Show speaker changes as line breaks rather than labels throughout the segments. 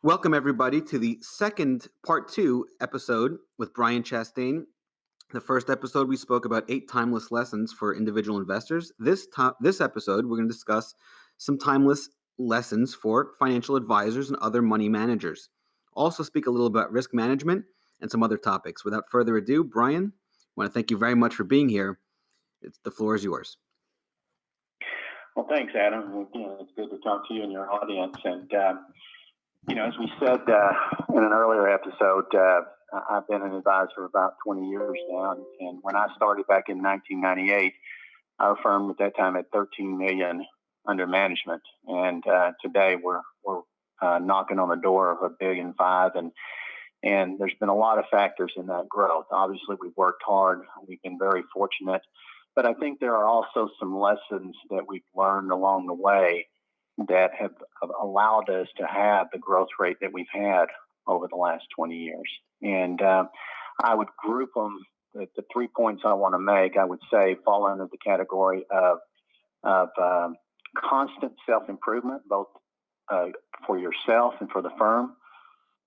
Welcome, everybody, to the second part two episode with Brian Chastain. The first episode, we spoke about 8 timeless lessons for individual investors. This episode, we're going to discuss some timeless lessons for financial advisors and other money managers. Also speak a little about risk management and some other topics. Without further ado, Brian, I want to thank you very much for being here. The floor is yours.
Well, thanks, Adam. It's good to talk to you and your audience. And as we said in an earlier episode, I've been an advisor for about 20 years now. And when I started back in 1998, our firm at that time had 13 million under management. And today we're knocking on the door of $1.5 billion. And there's been a lot of factors in that growth. Obviously, we've worked hard. We've been very fortunate. But I think there are also some lessons that we've learned along the way that have allowed us to have the growth rate that we've had over the last 20 years. And I would group them, the 3 points I want to make, I would say fall under the category of constant self-improvement, both for yourself and for the firm.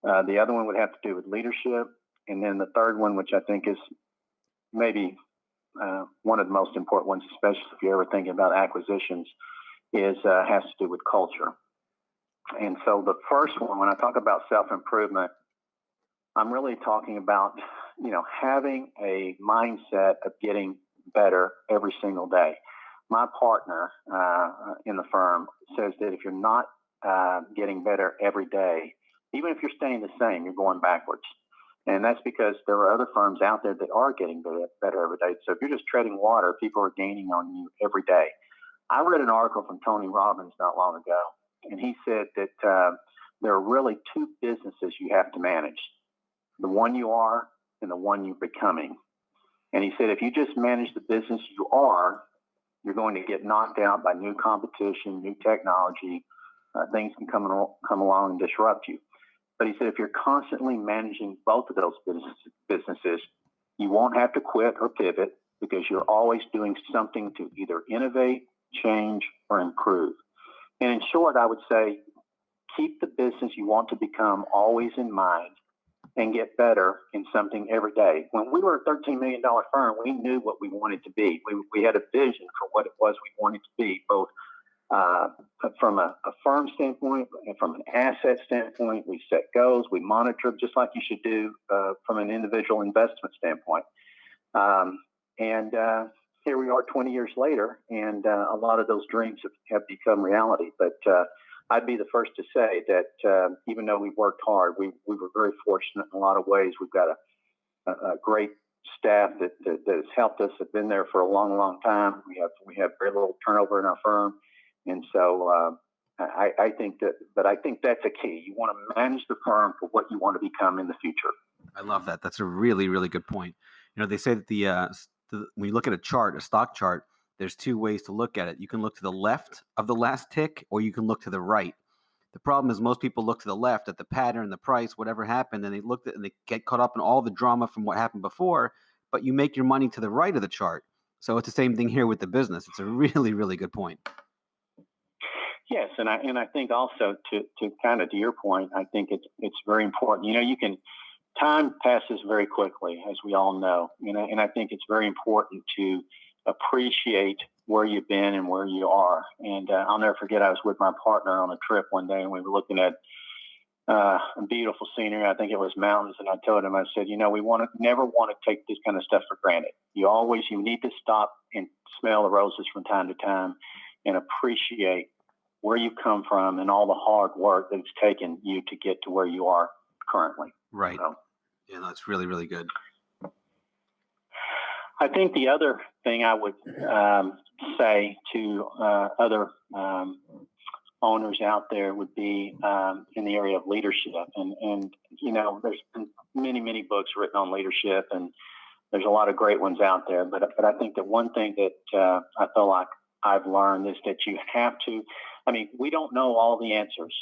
The other one would have to do with leadership. And then the third one, which I think is maybe one of the most important ones, especially if you're ever thinking about acquisitions, has to do with culture. And so the first one, when I talk about self-improvement, I'm really talking about, having a mindset of getting better every single day. My partner in the firm says that if you're not getting better every day, even if you're staying the same, you're going backwards. And that's because there are other firms out there that are getting better every day. So if you're just treading water, people are gaining on you every day. I read an article from Tony Robbins not long ago, and he said that there are really 2 businesses you have to manage, the one you are and the one you're becoming. And he said if you just manage the business you are, you're going to get knocked out by new competition, new technology. Things can come along and disrupt you. But he said if you're constantly managing both of those businesses, you won't have to quit or pivot because you're always doing something to either innovate, change, or improve. And in short, I would say keep the business you want to become always in mind and get better in something every day. When we were a $13 million firm, we knew what we wanted to be. We had a vision for what it was we wanted to be, both from a firm standpoint and from an asset standpoint. We set goals, we monitor just like you should do from an individual investment standpoint. Here we are 20 years later, and a lot of those dreams have become reality. But I'd be the first to say that even though we've worked hard, we were very fortunate in a lot of ways. We've got a great staff that has helped us, have been there for a long, long time. We have very little turnover in our firm. And so I think that's a key. You want to manage the firm for what you want to become in the future.
I love that. That's a really, really good point. They say that when you look at a stock chart, there's 2 ways to look at it. You can look to the left of the last tick, or you can look to the right. The problem is most people look to the left at the pattern, the price, whatever happened, and they get caught up in all the drama from what happened before, but you make your money to the right of the chart. So it's the same thing here with the business. It's a really, really good point.
Yes, and I think also to kind of to your point, I think it's very important. Time passes very quickly, as we all know. And I think it's very important to appreciate where you've been and where you are. And I'll never forget, I was with my partner on a trip one day, and we were looking at beautiful scenery. I think it was mountains, and I told him, I said, we never want to take this kind of stuff for granted. You need to stop and smell the roses from time to time and appreciate where you come from and all the hard work that it's taken you to get to where you are currently.
Right. So, yeah, that's really, really good.
I think the other thing I would say to other owners out there would be in the area of leadership. And there's been many, many books written on leadership, and there's a lot of great ones out there. But I think that one thing that I feel like I've learned is that you have to, we don't know all the answers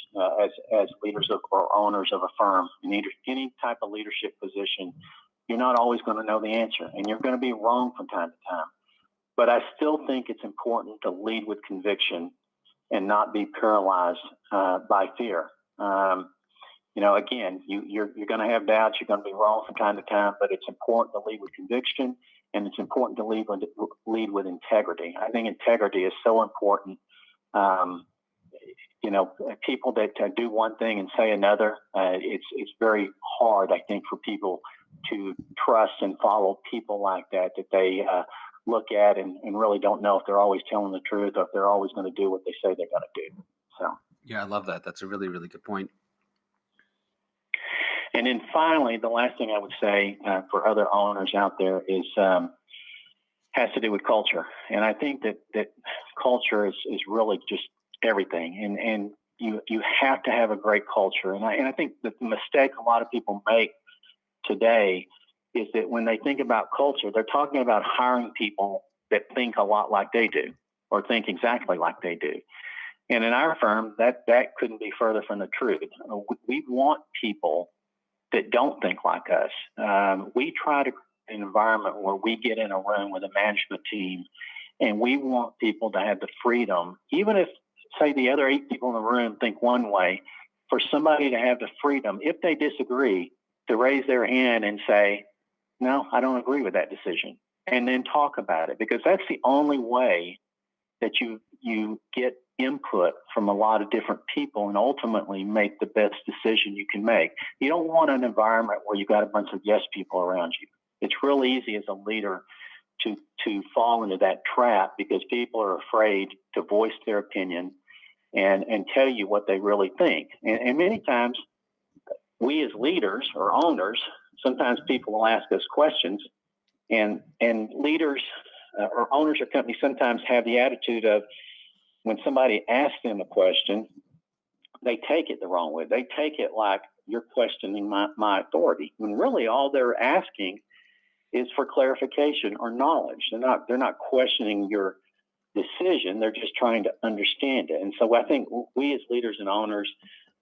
as leaders or owners of a firm. In any type of leadership position, you're not always going to know the answer, and you're going to be wrong from time to time. But I still think it's important to lead with conviction and not be paralyzed by fear. again, you're going to have doubts. You're going to be wrong from time to time, but it's important to lead with conviction, and it's important to lead with integrity. I think integrity is so important. People that do one thing and say another, it's very hard, I think, for people to trust and follow people like that they look at and really don't know if they're always telling the truth or if they're always going to do what they say they're going to do. So,
yeah, I love that. That's a really, really good point.
And then finally, the last thing I would say for other owners out there is has to do with culture. And I think that culture is really just everything. And you have to have a great culture. And I think that the mistake a lot of people make today is that when they think about culture, they're talking about hiring people that think a lot like they do or think exactly like they do. And in our firm, that couldn't be further from the truth. We want people that don't think like us. We try to create an environment where we get in a room with a management team and we want people to have the freedom, even if, say, the other 8 people in the room think one way, for somebody to have the freedom, if they disagree, to raise their hand and say, no, I don't agree with that decision, and then talk about it, because that's the only way that you get input from a lot of different people and ultimately make the best decision you can make. You don't want an environment where you've got a bunch of yes people around you. It's real easy as a leader to fall into that trap because people are afraid to voice their opinion and tell you what they really think. And many times we as leaders or owners, sometimes people will ask us questions, and leaders or owners of companies sometimes have the attitude of, when somebody asks them a question, they take it the wrong way. They take it like you're questioning my authority, when really all they're asking is for clarification or knowledge. They're not questioning your decision. They're just trying to understand it. And so I think we as leaders and owners,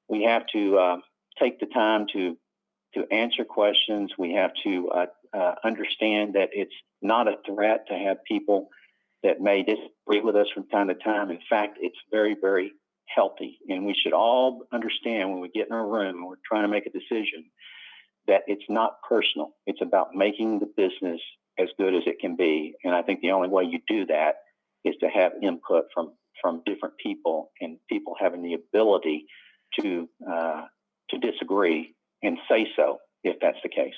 we have to take the time to answer questions. We have to understand that it's not a threat to have people that may disagree with us from time to time. In fact, it's very, very healthy. And we should all understand when we get in a room and we're trying to make a decision that it's not personal. It's about making the business as good as it can be. And I think the only way you do that is to have input from different people, and people having the ability to disagree and say so if that's the case.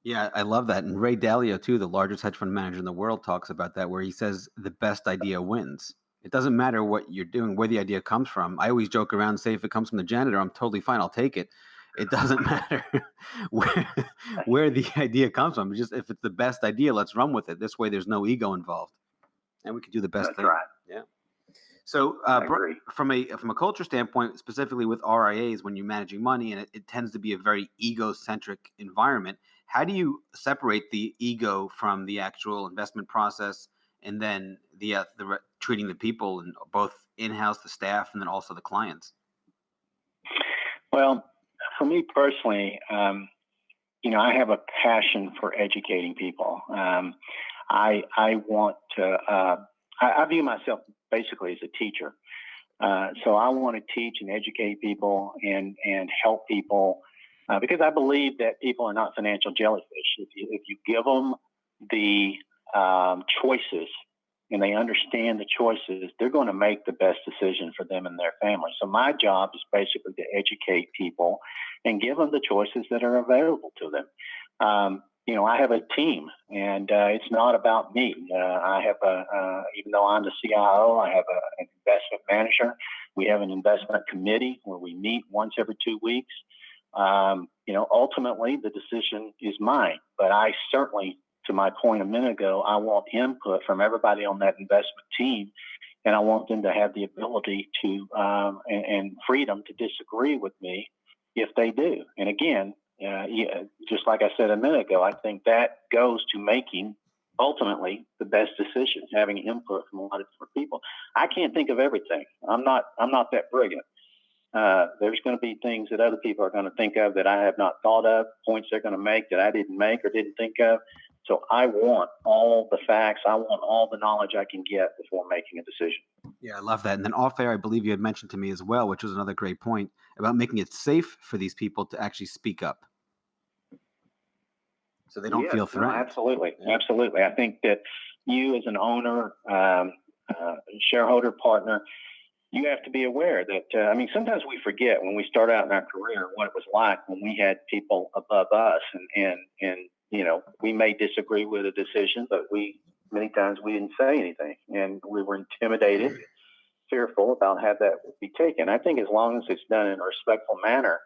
Yeah, I love that. And Ray Dalio, too, the largest hedge fund manager in the world, talks about that, where he says the best idea wins. It doesn't matter what you're doing, where the idea comes from. I always joke around and say, if it comes from the janitor, I'm totally fine. I'll take it. It doesn't matter where the idea comes from. It's just, if it's the best idea, let's run with it. This way, there's no ego involved, and we can do the best thing.
That's right.
Yeah. So from a culture standpoint, specifically with RIAs, when you're managing money, and it tends to be a very ego-centric environment, how do you separate the ego from the actual investment process, and then the treating the people, and both in-house, the staff, and then also the clients?
Well, for me personally, I have a passion for educating people. I want to. I view myself basically as a teacher. So I want to teach and educate people and help people because I believe that people are not financial jellyfish. If you give them the choices and they understand the choices, they're going to make the best decision for them and their family. So my job is basically to educate people and give them the choices that are available to them. I have a team, and it's not about me. I have even though I'm the CIO, I have an investment manager. We have an investment committee where we meet once every 2 weeks. Ultimately the decision is mine, but I certainly, to my point a minute ago, I want input from everybody on that investment team, and I want them to have the ability to and freedom to disagree with me if they do. And again, just like I said a minute ago, I think that goes to making ultimately the best decisions, having input from a lot of different people. I can't think of everything. I'm not that brilliant. There's going to be things that other people are going to think of that I have not thought of, points they're going to make that I didn't make or didn't think of. So I want all the facts. I want all the knowledge I can get before making a decision.
Yeah, I love that. And then off air, I believe you had mentioned to me as well, which was another great point about making it safe for these people to actually speak up so they don't
Yes,
feel
no,
threatened.
absolutely,
Yeah.
absolutely. I think that you, as an owner, shareholder, partner, you have to be aware that. I mean, sometimes we forget when we start out in our career what it was like when we had people above us, and we may disagree with a decision, but we many times we didn't say anything, and we were intimidated, fearful about how that would be taken. I think as long as it's done in a respectful manner,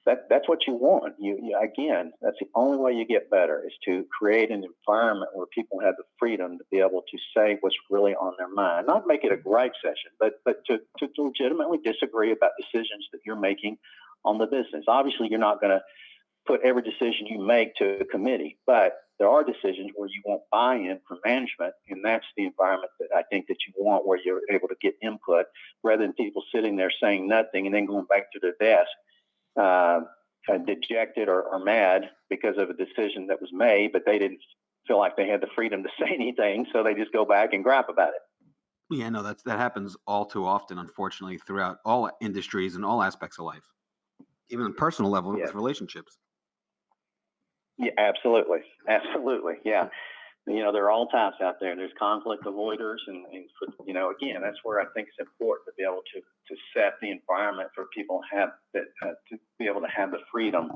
that's what you want. Again, that's the only way you get better, is to create an environment where people have the freedom to be able to say what's really on their mind. Not make it a gripe session, but to legitimately disagree about decisions that you're making on the business. Obviously, you're not going to put every decision you make to a committee, but there are decisions where you want buy-in from management, and that's the environment that I think that you want, where you're able to get input rather than people sitting there saying nothing and then going back to their desk dejected or mad because of a decision that was made, but they didn't feel like they had the freedom to say anything, so they just go back and gripe about it.
Yeah, no, that happens all too often, unfortunately, throughout all industries and all aspects of life, even on personal level
Yeah,
with relationships.
yeah, absolutely, absolutely, yeah. There are all types out there. There's conflict avoiders, again, that's where I think it's important to be able to set the environment for people to be able to have the freedom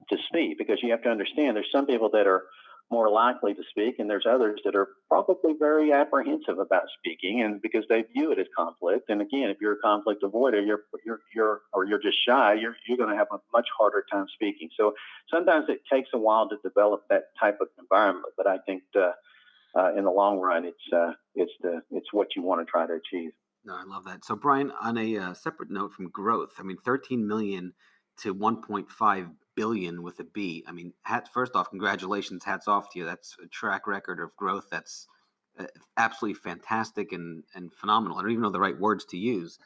to speak, because you have to understand there's some people that are more likely to speak, and there's others that are probably very apprehensive about speaking, and because they view it as conflict. And again, if you're a conflict avoider, you're just shy, you're going to have a much harder time speaking. So sometimes it takes a while to develop that type of environment, but I think in the long run, it's what you want to try to achieve.
No, I love that. So, Brian, on a separate note from growth, I mean, 13 million to 1.5 billion with a B. I mean, first off, congratulations, hats off to you. That's a track record of growth that's absolutely fantastic and phenomenal. I don't even know the right words to use.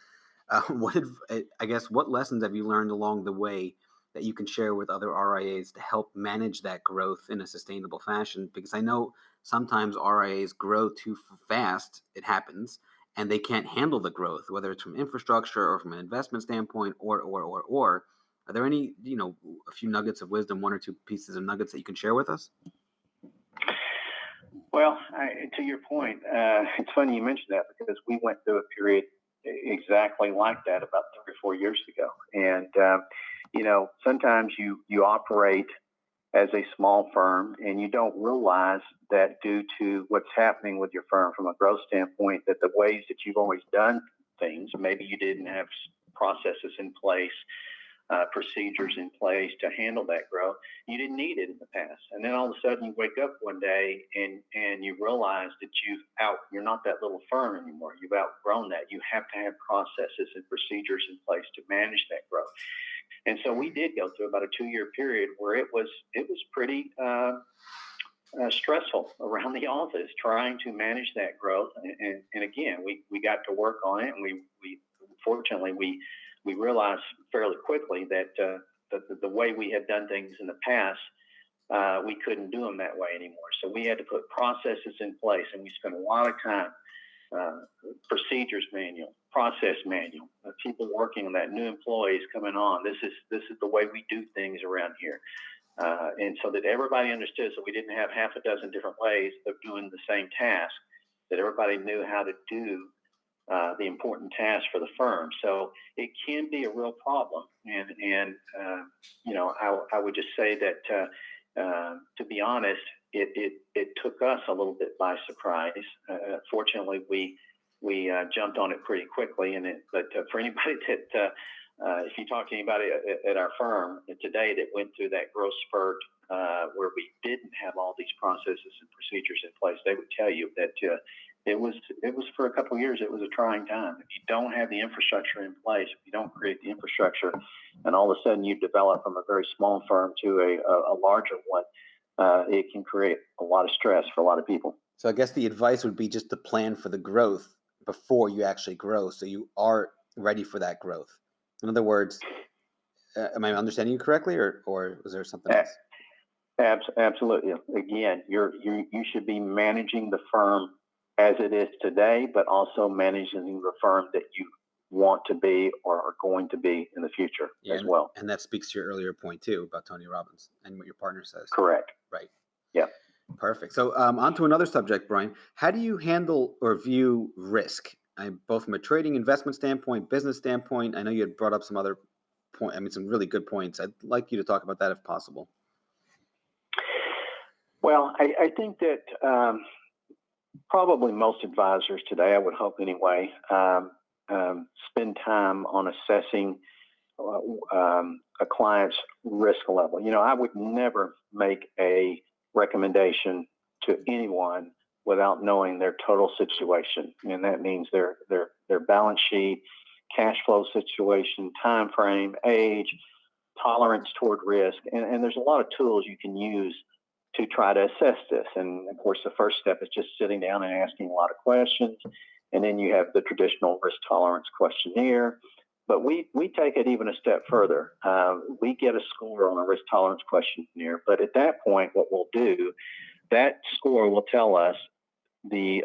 I guess, what lessons have you learned along the way that you can share with other RIAs to help manage that growth in a sustainable fashion? Because I know sometimes RIAs grow too fast. It happens, and they can't handle the growth, whether it's from infrastructure or from an investment standpoint, or. Are there any, a few nuggets of wisdom, one or two pieces of nuggets that you can share with us?
Well, to your point, it's funny you mentioned that, because we went through a period exactly like that about 3 or 4 years ago. And, sometimes you operate as a small firm and you don't realize that, due to what's happening with your firm from a growth standpoint, that the ways that you've always done things, maybe you didn't have processes in place, procedures in place to handle that growth. You didn't need it in the past, and then all of a sudden you wake up one day and you realize that you're not that little firm anymore. You've outgrown that. You have to have processes and procedures in place to manage that growth. And so we did go through about a 2-year period where it was pretty stressful around the office, trying to manage that growth. And again, we got to work on it, and we fortunately we realized fairly quickly that the way we had done things in the past, we couldn't do them that way anymore. So we had to put processes in place, and we spent a lot of time, procedures manual, process manual, people working on that, new employees coming on. This is the way we do things around here. And so that everybody understood, so we didn't have half a dozen different ways of doing the same task, that everybody knew how to do the important tasks for the firm. So it can be a real problem. And I would just say that, to be honest, it took us a little bit by surprise. Fortunately, we jumped on it pretty quickly. But for anybody that, if you talk to anybody at our firm today that went through that growth spurt, where we didn't have all these processes and procedures in place, they would tell you that it was for a couple of years. It was a trying time. If you don't have the infrastructure in place, if you don't create the infrastructure, and all of a sudden you develop from a very small firm to a larger one, it can create a lot of stress for a lot of people.
So I guess the advice would be just to plan for the growth before you actually grow, so you are ready for that growth. In other words, am I understanding you correctly, or was there something else?
Absolutely. Again, you should be managing the firm as it is today, but also managing the firm that you want to be or are going to be in the future as well.
And that speaks to your earlier point too about Tony Robbins and what your partner says.
Correct.
Right.
Yeah.
Perfect. So on to another subject, Brian. How do you handle or view risk? Both from a trading investment standpoint, business standpoint. I know you had brought up some other some really good points. I'd like you to talk about that if possible.
Well, I think that probably most advisors today, I would hope anyway, spend time on assessing a client's risk level. I would never make a recommendation to anyone without knowing their total situation, and that means their balance sheet, cash flow situation, time frame, age, tolerance toward risk, and there's a lot of tools you can use to try to assess this. And of course, the first step is just sitting down and asking a lot of questions, and then you have the traditional risk tolerance questionnaire. But we take it even a step further. We get a score on a risk tolerance questionnaire, but at that point, what we'll do, that score will tell us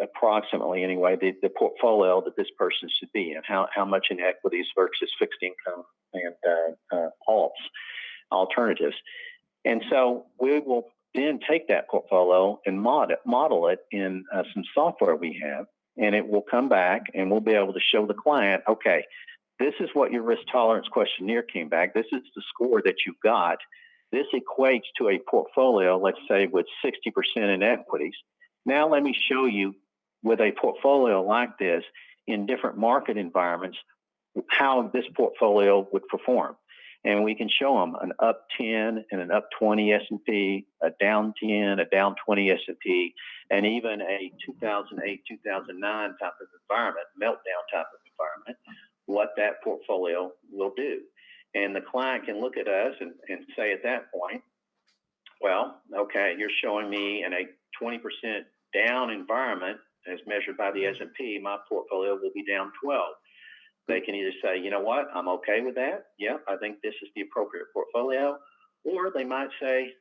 approximately anyway, the portfolio that this person should be in, how much in equities versus fixed income and alternatives. And so we will then take that portfolio and model it in some software we have, and it will come back and we'll be able to show the client, okay, this is what your risk tolerance questionnaire came back. This is the score that you got. This equates to a portfolio, let's say, with 60% in equities. Now let me show you with a portfolio like this in different market environments how this portfolio would perform. And we can show them an up 10 and an up 20 S&P, a down 10, a down 20 S&P, and even a 2008, 2009 type of environment, meltdown type of environment, what that portfolio will do. And the client can look at us and say at that point, well, okay, you're showing me in a 20% down environment as measured by the S&P, my portfolio will be down 12. They can either say, you know what, I'm okay with that. Yep, I think this is the appropriate portfolio. Or they might say,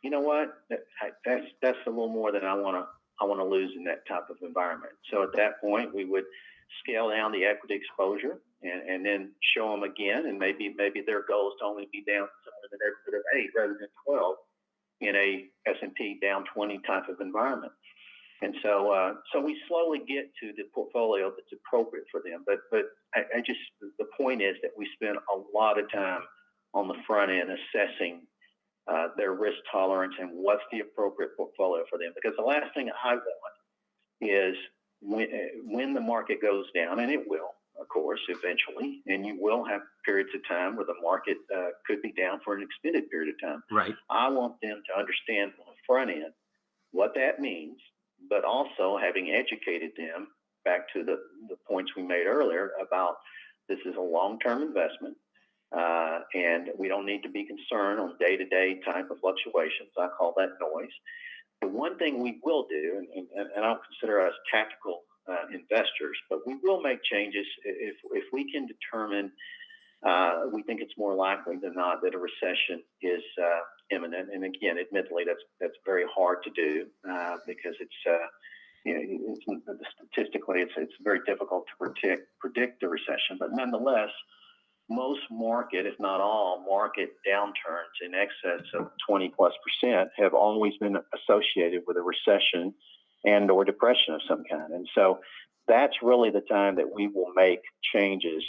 you know what, that's a little more than I want to lose in that type of environment. So at that point, we would scale down the equity exposure and then show them again. And maybe their goal is to only be down somewhere in the neighborhood of 8 rather than 12 in a S&P down 20 type of environment. And so we slowly get to the portfolio that's appropriate for them. But the point is that we spend a lot of time on the front end assessing their risk tolerance and what's the appropriate portfolio for them. Because the last thing I want is when the market goes down, and it will, of course, eventually, and you will have periods of time where the market could be down for an extended period of time.
Right.
I want them to understand on the front end what that means, but also having educated them back to the points we made earlier about this is a long-term investment, and we don't need to be concerned on day-to-day type of fluctuations. I call that noise. The one thing we will do, and I don't consider us tactical investors, but we will make changes if we can determine we think it's more likely than not that a recession is imminent. And again, admittedly, that's very hard to do because statistically it's very difficult to predict the recession. But nonetheless, most market, if not all market downturns in excess of 20+% have always been associated with a recession and or depression of some kind. And so that's really the time that we will make changes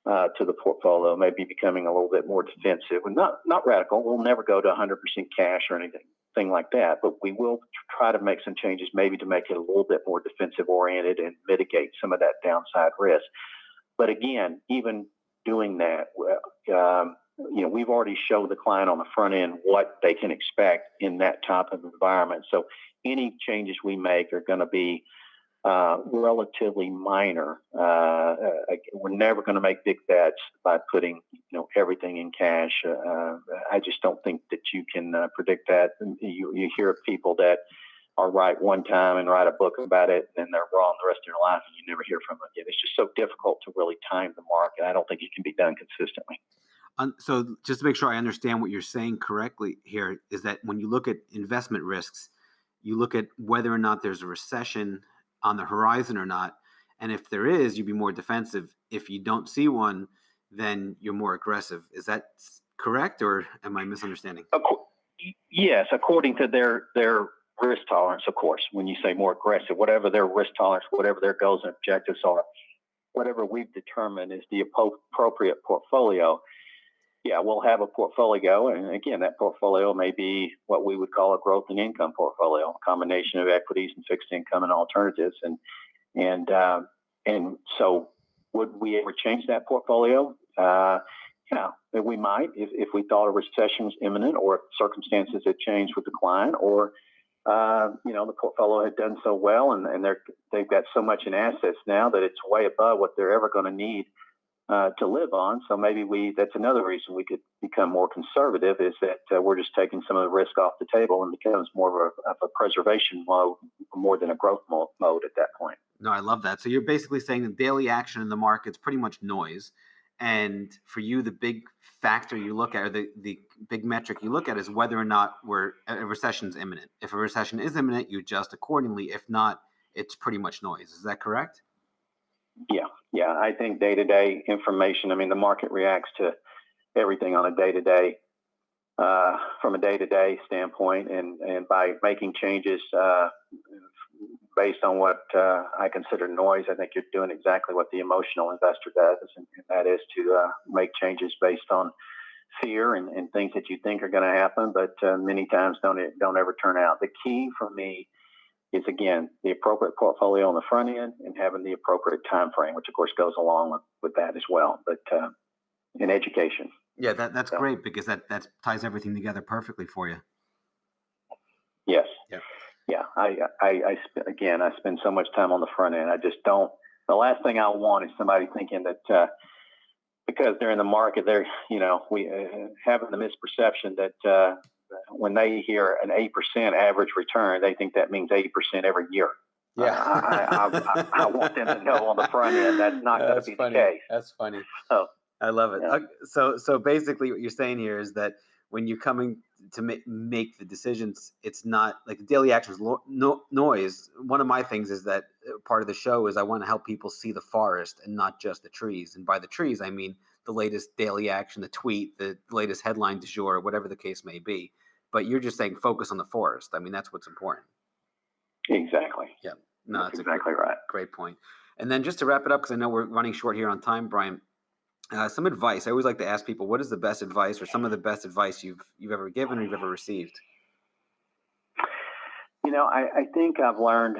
to the portfolio, maybe becoming a little bit more defensive and not radical. We'll never go to 100% cash or anything like that, but we will try to make some changes, maybe to make it a little bit more defensive oriented and mitigate some of that downside risk. But again, even doing that, we've already showed the client on the front end what they can expect in that type of environment. So any changes we make are going to be relatively minor. We're never going to make big bets by putting everything in cash. I just don't think that you can predict that. You hear of people that are right one time and write a book about it, and then they're wrong the rest of your life, and you never hear from them again. It's just so difficult to really time the market. I don't think it can be done consistently.
So just to make sure I understand what you're saying correctly here, is that when you look at investment risks, you look at whether or not there's a recession on the horizon or not? And if there is, you'd be more defensive. If you don't see one, then you're more aggressive. Is that correct, or am I misunderstanding?
Yes, according to their risk tolerance, of course. When you say more aggressive, whatever their risk tolerance, whatever their goals and objectives are, whatever we've determined is the appropriate portfolio. Yeah, we'll have a portfolio, and again, that portfolio may be what we would call a growth and income portfolio, a combination of equities and fixed income and alternatives. And so, would we ever change that portfolio? Yeah, we might if we thought a recession was imminent, or if circumstances had changed with the client, or the portfolio had done so well, and they've got so much in assets now that it's way above what they're ever going to need to live on. So maybe that's another reason we could become more conservative, is that we're just taking some of the risk off the table and becomes more of a preservation mode more than a growth mode at that point.
No, I love that. So you're basically saying the daily action in the market's pretty much noise. And for you, the big factor you look at, or the big metric you look at, is whether or not a recession's imminent. If a recession is imminent, you adjust accordingly. If not, it's pretty much noise. Is that correct?
Yeah. I think day-to-day information, the market reacts to everything on a day-to-day, from a day-to-day standpoint, and by making changes based on what I consider noise, I think you're doing exactly what the emotional investor does, and that is to make changes based on fear and things that you think are going to happen, but many times don't ever turn out. The key for me is, again, the appropriate portfolio on the front end and having the appropriate time frame, which of course goes along with that as well. But in education.
Yeah, that's great, because that ties everything together perfectly for you.
Yes.
Yeah.
I spend so much time on the front end. I just don't. The last thing I want is somebody thinking that because they're in the market, they're we having the misperception that when they hear an 8% average return, they think that means 8% every year.
Yeah.
I want them to know on the front end that's not going to be the case.
That's funny.
So,
I love it.
Yeah.
So basically what you're saying here is that when you're coming to make the decisions, it's not like the daily actions noise. One of my things is that part of the show is I want to help people see the forest and not just the trees. And by the trees, I mean the latest daily action, the tweet, the latest headline du jour, whatever the case may be. But you're just saying focus on the forest. That's what's important.
Exactly.
Yeah. No, that's
exactly right.
Great point. And then just to wrap it up, because I know we're running short here on time, Brian, some advice. I always like to ask people, what is the best advice, or some of the best advice you've ever given or you've ever received?
I think I've learned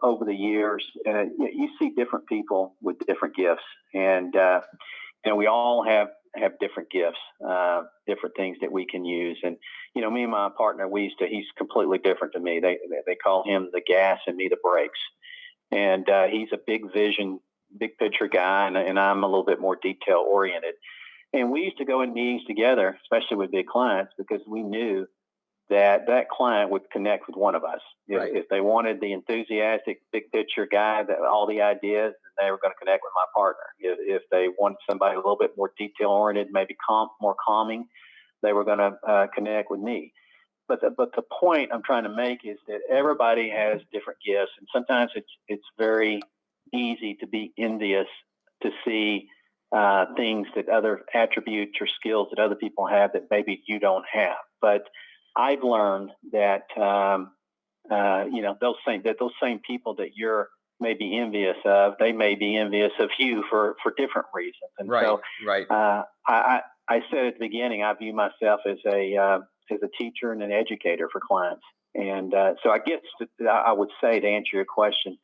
over the years, you see different people with different gifts, and we all have different gifts, different things that we can use. And me and my partner, he's completely different to me. They call him the gas and me the brakes, and he's a big vision, big picture guy, and I'm a little bit more detail oriented. And we used to go in meetings together, especially with big clients, because we knew that client would connect with one of us.
Right.
If they wanted the enthusiastic, big picture guy, that all the ideas, they were going to connect with my partner. If they wanted somebody a little bit more detail oriented, maybe more calming, they were going to connect with me. But the point I'm trying to make is that everybody has different gifts, and sometimes it's very easy to be envious, to see things that other attributes or skills that other people have that maybe you don't have. But I've learned that those same people that you're maybe envious of, they may be envious of you for different reasons. And so, I said at the beginning, I view myself as a teacher and an educator for clients. And so I guess I would say, to answer your question,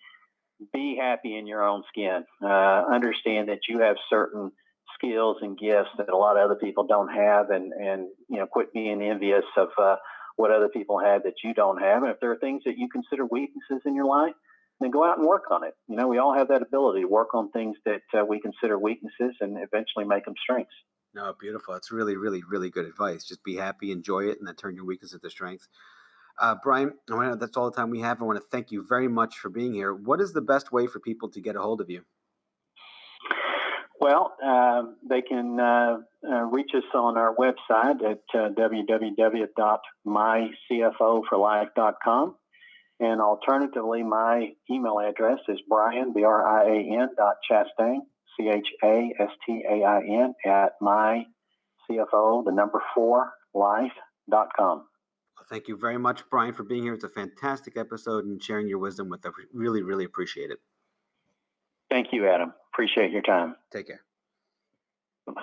be happy in your own skin. Understand that you have certain skills and gifts that a lot of other people don't have, and quit being envious of what other people have that you don't have. And if there are things that you consider weaknesses in your life, then go out and work on it. We all have that ability to work on things that we consider weaknesses and eventually make them strengths.
No, beautiful. It's really, really, really good advice. Just be happy, enjoy it, and then turn your weakness into strength. Brian, that's all the time we have. I want to thank you very much for being here. What is the best way for people to get a hold of you?
Well, they can reach us on our website at www.mycfoforlife.com. And alternatively, my email address is Brian, BRIAN .Chastain, CHASTAIN at myCFO4life.com.
Thank you very much, Brian, for being here. It's a fantastic episode and sharing your wisdom with us. Really, really appreciate it.
Thank you, Adam. Appreciate your time.
Take care.
Bye-bye.